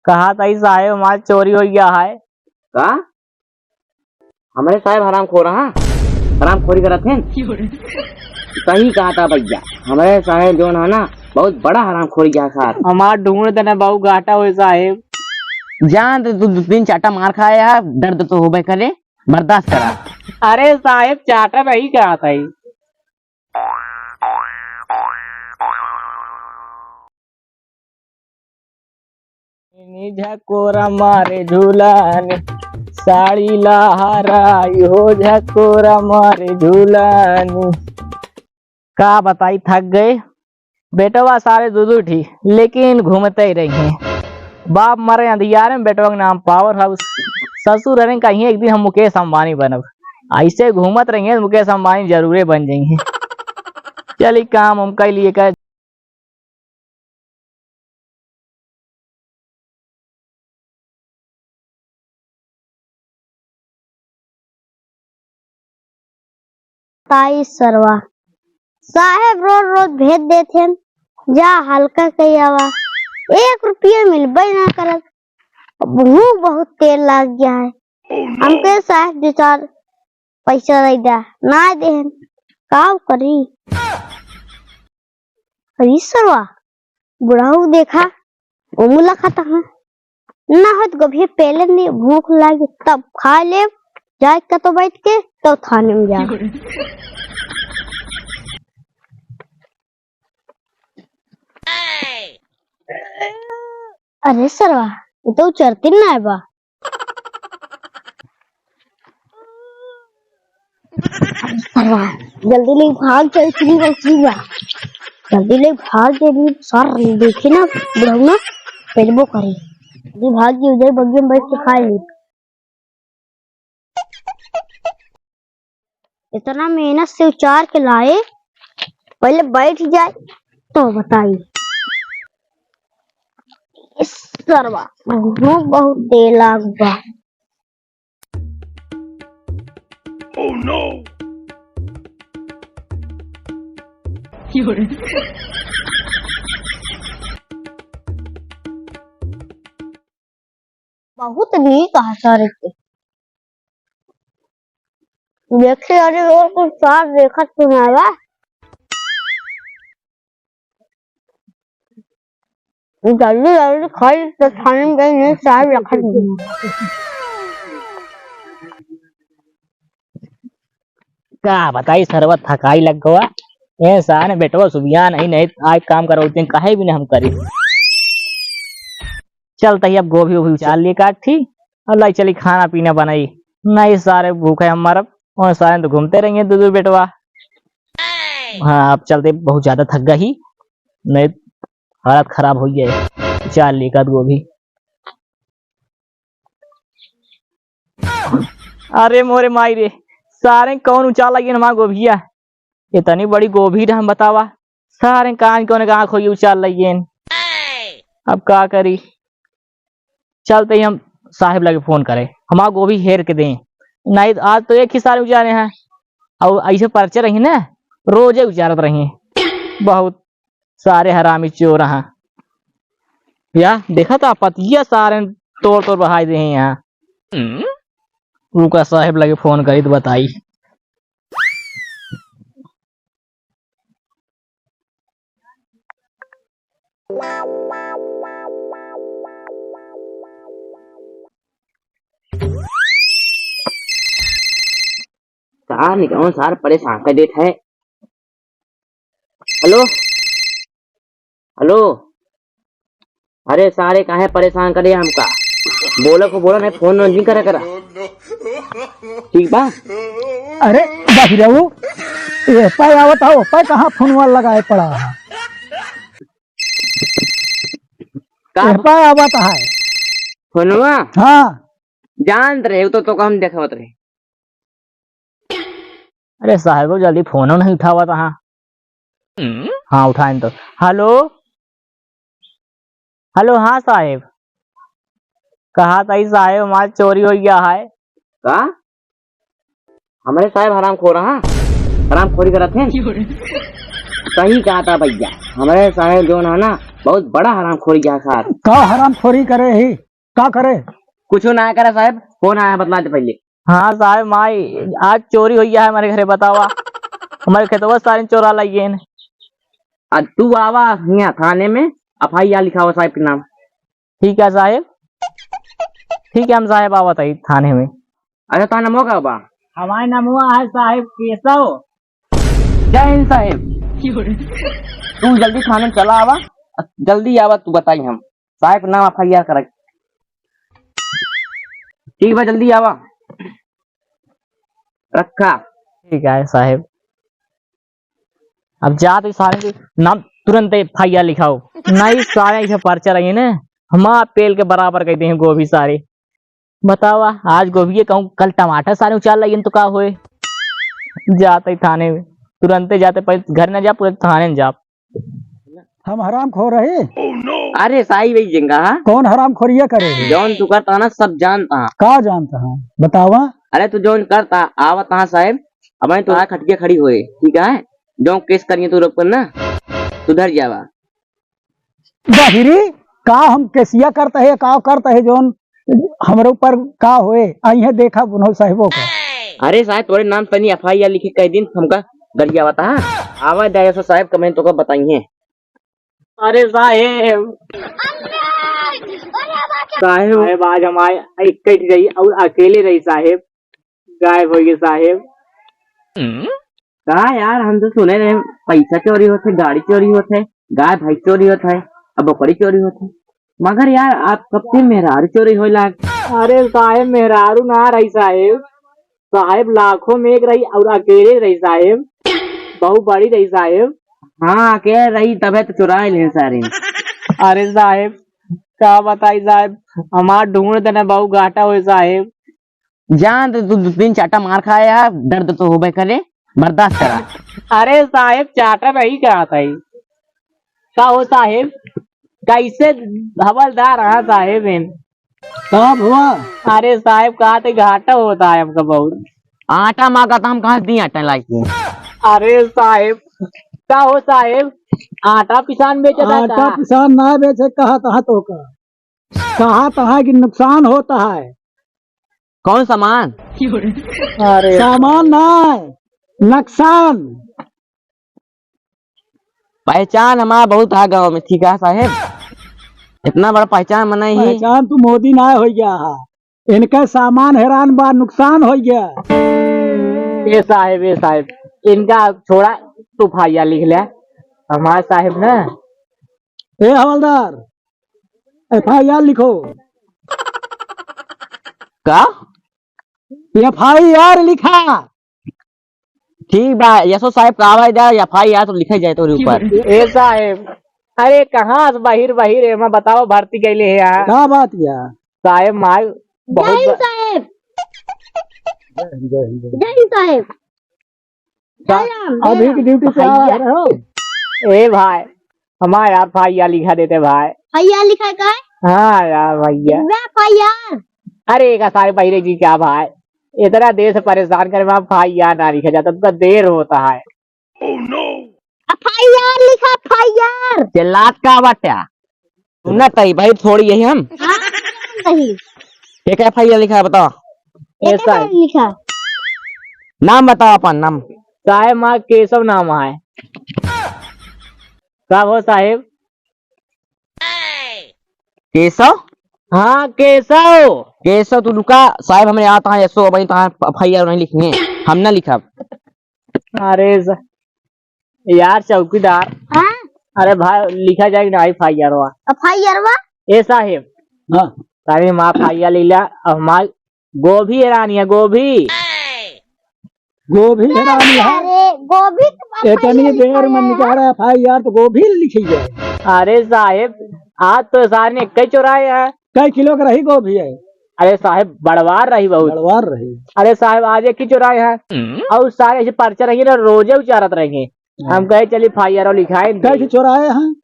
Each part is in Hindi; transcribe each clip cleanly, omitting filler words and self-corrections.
कहा था ही साहेब माल चोरी हो गया है। का हमारे साहब हरामखोरी करत हैं। सही कहा था भैया, हमारे साहब जो है ना बहुत बड़ा हरामखोरी किया साहब। हमार ढूंढ देना बहु घाटा हो साहेब। जान तो तू 2-3 चाटा मार खाया, दर्द तो होबे करे, बर्दाश्त करा। अरे साहेब चाटा नहीं कहा था ही। झकोरा मारे झूलान साड़ी लहराई हो, झकोरा मारे झूलान। का बताई थक गए बेटवा सारे दूध उठी लेकिन घूमते ही रही हैं। बाप मरे अंधियारे में बेटवा के नाम पावर हाउस, ससुर रहे कहीं एक दिन हम मुकेश अंबानी बनब। ऐसे घूमत रही है मुकेश अंबानी जरूर बन जाएंगे। चलिए काम हम कई लिए कर ताई सरवा साहेब रोज रोज भेज देते हैं। जा हल्का कही आवा 1 रुपया मिलबे ना करत। मुंह बहुत तेल लग गया है। हमके साहेब 2-4 पैसा दे दा ना दे का करी। अरे सरवा बुढ़ाऊ देखा मुला खाता है ना होत गभी पहले नहीं भूख लगी तब खा ले जाए का तो बैठ के तो थाने में जा। अरे सरवा ये तो चरती ना है बा। सरवा जल्दी ले भाग चल चली बा, जल्दी ले भाग जल्दी सर देखे ना बुढ़ऊ ना पेलबो करे। जल्दी भाग जी उधर बग्गे में बैठ के खा ली। इतना मेहनत से उचार के लाए पहले बैठ जाए तो बताइए। इस सरवा बहुत देर लाग बा। Oh no! बहुत नहीं कहा सारे देखे अरे और कुछ साफ देखा तुम्हारा जल्दी जल्दी खाई तो खाने में गई साहब रखा का बताई सरवा थकाई लग गवा। ऐसा ने बेटवा सुबिया नहीं आज काम करो कहे भी नहीं हम करी। चलता ही अब गोभी वोभी उचाल लिए काट थी अल्लाह चली खाना पीना बनाई नहीं सारे भूखे हम मरब और सारे तो घूमते रहेंगे दूध बेटवा। हाँ अब चलते बहुत ज्यादा थक गई नहीं हालत खराब हो गई। चाल लिए काट गोभी। अरे मोरे माई रे सारे कौन उचाल लगी हमारा गोभिया इतनी बड़ी गोभी हम बतावा सारे कान कौन आँख हो उचाल लगी। अब का करी चलते ही हम साहिब लगे फोन करे हमारा गोभी हेर के दें नहीं आज तो एक ही सारे उचारे हैं और ऐसे पर्चे रही ना रोजे उचारत रही बहुत सारे हरामी चोर हैं। या देखा था पतिया सारे तोड़ तोड़ बहाई दे यहाँ। रुका साहिब लगे फोन करी तो बताई। सार निकलो सार परेशान कर देता है। हेलो हेलो अरे सारे काहे परेशान करे हमका बोला को बोला नहीं फोन नहीं करा ठीक बा। अरे बहिरऊ ये पाई आवत हो पाई कहाँ फोनवा लगाए पड़ा का पाई आवत है फोनवा। हाँ जान रहे तो हम देखा रहे। अरे साहिब जल्दी फोन नहीं उठावा था। हाँ उठाएं तो हेलो हेलो। हाँ साहेब कहा था ही साहेब माल चोरी हो गया है। का हमारे साहब हरामखोरी करत हैं। सही कहा था भैया, हमारे साहब जो है ना बहुत बड़ा हराम खोरी गया साहब। का हराम खोरी करे ही का करे? कुछ ना करे साहब, फोन आया बतला दे पहले। हाँ साहेब माई आज चोरी हुई है हमारे घरे बतावा। हमारे खेतवा सारे चोरा लगे। आज तू आवा यहाँ थाने में FIR लिखा हुआ साहब के नाम। ठीक है साहेब, ठीक है हम साहेब आवत है थाने में। अच्छा ताना मौका बा। हमारे नाम हुआ है साहेब केशव। जय हिंद साहब। तू जल्दी थाने में चला आवा, जल्दी आवा तू बताई हम साहब के नाम FIR कर। ठीक बा जल्दी आवा रखा। ठीक है साहेब। अब जा तो सारे के नाम तुरंत FIR लिखाओ। नहीं सारे इसे पर्चा रही ना हम पेल के बराबर कहते हैं गोभी सारे। बतावा आज गोभी कहूँ कल टमाटर सारे उचाल लगे तो का होए। जाते थाने में तुरंत जाते, पहले घर न जा पूरे थाने में जा। हम हराम खो रहे? अरे साई भाई जिंगा कौन हराम खोरिया करे ही? जौन तू करता ना सब जानता। का जानता हूँ बतावा। अरे तू जौन करता आवत हाँ साहब, अब मैं तुहार खटिया खड़ी हुए ठीक है। जो केस करिए तू रोक ना सुधर जावा। बाहिरी का हम केसिया करता है का करता है जोन हमारे ऊपर का होए आई है देखा बुनो साहिबों का। अरे साहब तोरे नाम तनी FIR लिखे कई दिन हमका गरिया बता आवा दे सो साहब कमें तो का बताइए। अरे साहेब साहेब आज हमारे एक रही और अकेले रही साहेब, गायब हो गए साहेब। कहा यार हम तो सुने रहे पैसा चोरी होते, गाड़ी चोरी होते, गाय भैंस चोरी होता है, अब बकरी चोरी होती, मगर यार आप सबसे मेहरारू चोरी हो लाग। अरे साहेब मेहरारू ना रही साहेब, साहेब लाखों में एक रही और अकेले रही साहेब, बहुत बड़ी रही साहेब। हाँ अकेले रही तबे तो चुरा ले सारे। अरे साहेब क्या बताई साहेब, हमार ढूंढ देना बहुत घाटा हुए साहेब। जान तो तू 2-3 चाटा मार खाया, दर्द तो होबे करे, बर्दाश्त करा। अरे साहेब चाटा नहीं कहा था का हो साहेब, कैसे हवलदार रहा साहेब इन। कब हुआ? अरे साहेब कहा थे घाटा होता है हमका बहुत। आटा मांगा था हम कहाँ दी आटा लाके। अरे साहेब का हो साहेब, आटा पिसान बेचा था आटा किसान ना बेचे कहा तहा तो का कहा तहा कि नुकसान होता है। कौन सामान? अरे सामान ना नुकसान। पहचान हमारा बहुत है गाँव में ठीक है साहेब, इतना बड़ा पहचान मना ही। पहचान तू मोदी ना हो गया है, इनका सामान हैरान बा नुकसान हो गया। ये साहेब इनका छोड़ा तू फाइया लिख ले हमारे साहेब ना। ए हवलदार FIR लिखो। का FIR लिखा। ठीक बा यशो साहब का आवाज जाए FIR तो लिखा जाए तो ऊपर। ए साहेब अरे कहाँ से बहिर बहिर मैं बताओ भर्ती कैले है यहाँ क्या बात किया? साहेब मार बहुत साहेब जय हिंद। जय साहेब अभी की ड्यूटी पे आ रहे हो? ए भाई हमारे यार फाइया लिखा देते भाई। भैया लिखा का है हाँ यार भैया। भैया अरे का सारे बहिरे जी क्या भाई, इतना देर से परेशान करे वहाँ फाइया ना लिखा जाता तो देर होता है। भैया लिखा भैया। चिल्लात का बाटा सुनना तई भाई थोड़ी यही हम नहीं एक FIR लिखा है बताओ। ऐसा है लिखा नाम बताओ अपन नाम। साहेब माँ केशव नाम है। कब हो साहेब? केशव? हाँ केशव। केशव तू रुका साहब हमें आता है यशो भाई तो FIR नहीं लिखेंगे हम ना लिखा। अरे यार चौकीदार। हाँ अरे भाई लिखा जाएगी ना FIR हुआ। भैया ए साहेब हाँ सारे माँ फाइया लीला हमार गोभी रानी है गोभी। गोभी हैरानी है। अरे गोभी इतनी देर में निकाल FIR तो गोभी लिखी जाए। अरे साहेब आज तो सारे ने कई चुराए हैं। कई किलो का रही गोभी है? अरे साहेब बड़वार रही बहुत। बड़वार रही। अरे साहब आज एक ही चुराए हैं और सारे ऐसे पर्चा रहेंगे ना रोजे उचारत रहेंगे। हम कहे चलिए FIR लिखाए कई चोराए हैं?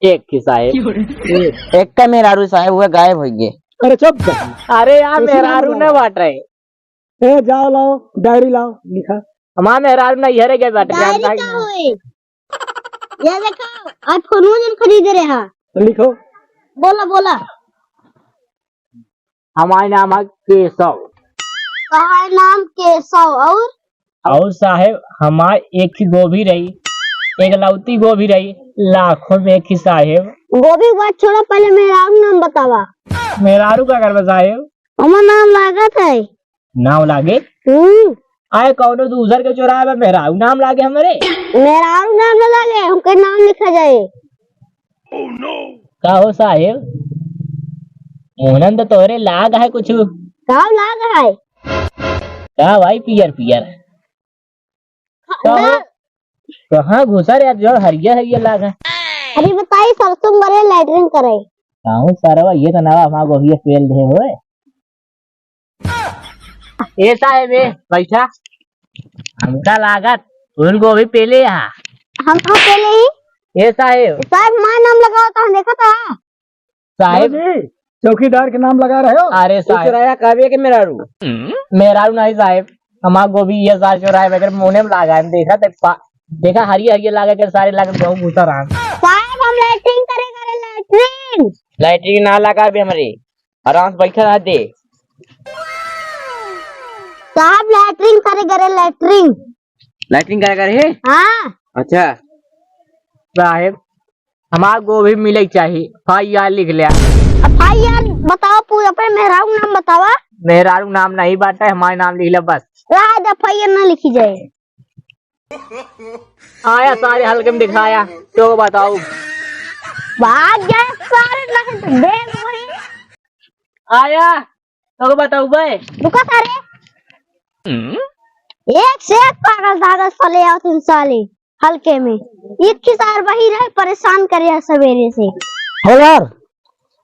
एक की साहेब। एक का मेहरारू साहब हुआ गायब हो गए। अरे चुप जा। अरे यार मेहरारू न बांट रहे। ए जाओ लाओ डायरी लाओ लिखा। हमारा मेहरारू नहीं हरे गए बांट डायरी क्या हुई? ये देखो आज फोन खरीद रहे हैं। तो लिखो। बोला बोला। हमारा नाम है केशव। कहा नाम केशव और साहेब हमारे एक ही गोभी रही, एक लौती गोभी रही, लाखों में एक ही साहेब। गोभी की बात छोड़ा, पहले मेरा नाम बतावा। मेरारू का कर साहेब। हमारा नाम लागत है। नाम लागे आए कौनो दूसर के चौराहे में मेरारू नाम लागे हमारे। मेरा नाम न लगे, हमके नाम लिखा जाए। का हो साहेब मोहनन तो तोरे लाग है कुछ। काम लाग है। का भाई पियर पियर कहाँ घुसा रे जो हरिया हरिया लाग है। अरे बताइए सरसों बड़े लैटरिन करे। कहूँ सरवा ये तो नवा हमारा गोभी फेल दे होए। ए साहेब पैसा हमका लागत उन गोभी पेले यहाँ। हम कहाँ पहले ही ए साहेब माँ नाम लगाओ तो हम देखा था। साहेब चौकीदार के नाम लगा रहे हो। अरे साहेब कभी के मेरारू नहीं साहेब हमारा गोभी ये सारे चौराहे वगैरह मुँह में लागा है। देखा हरिया हरिया लागा कर सारे लागे गेहूँ भूसा रहा। साहब हम लैटरिन करे लैटरिन। लाइटिंग ना लगा भी हमारे आराम से बैठा रह दे। साहब लैटरिन करे लैटरिन। लाइटिंग क्या करे है? हाँ अच्छा साहेब हमारा गोभी मिले चाहिए भाई यार लिख लिया। अब भाई यार बताओ पूरा पर मेरा नाम बतावा। मेरारू नाम नहीं बांटा है हमारे नाम लिख लिया बस। राज एफआईआर ना लिखी जाए। आया सारे हल्के में दिखाया तो बताओ। भाग जाए सारे लगे देख वही। आया तो बताओ भाई। रुका सारे। एक से एक पागल धागल फले आते साले हल्के में। एक की सार वही रहे परेशान करे सवेरे से। हो यार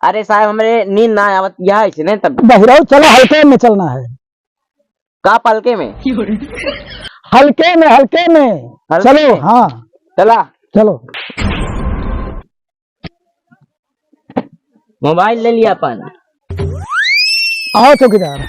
अरे साहब हमारे नींद ना आवत यह ऐसे नहीं तब बहिराऊ चलो हल्के में चलना है। का पलके में हल्के में चलो। हाँ चला चलो। मोबाइल ले लिया अपन। आओ चौकीदार।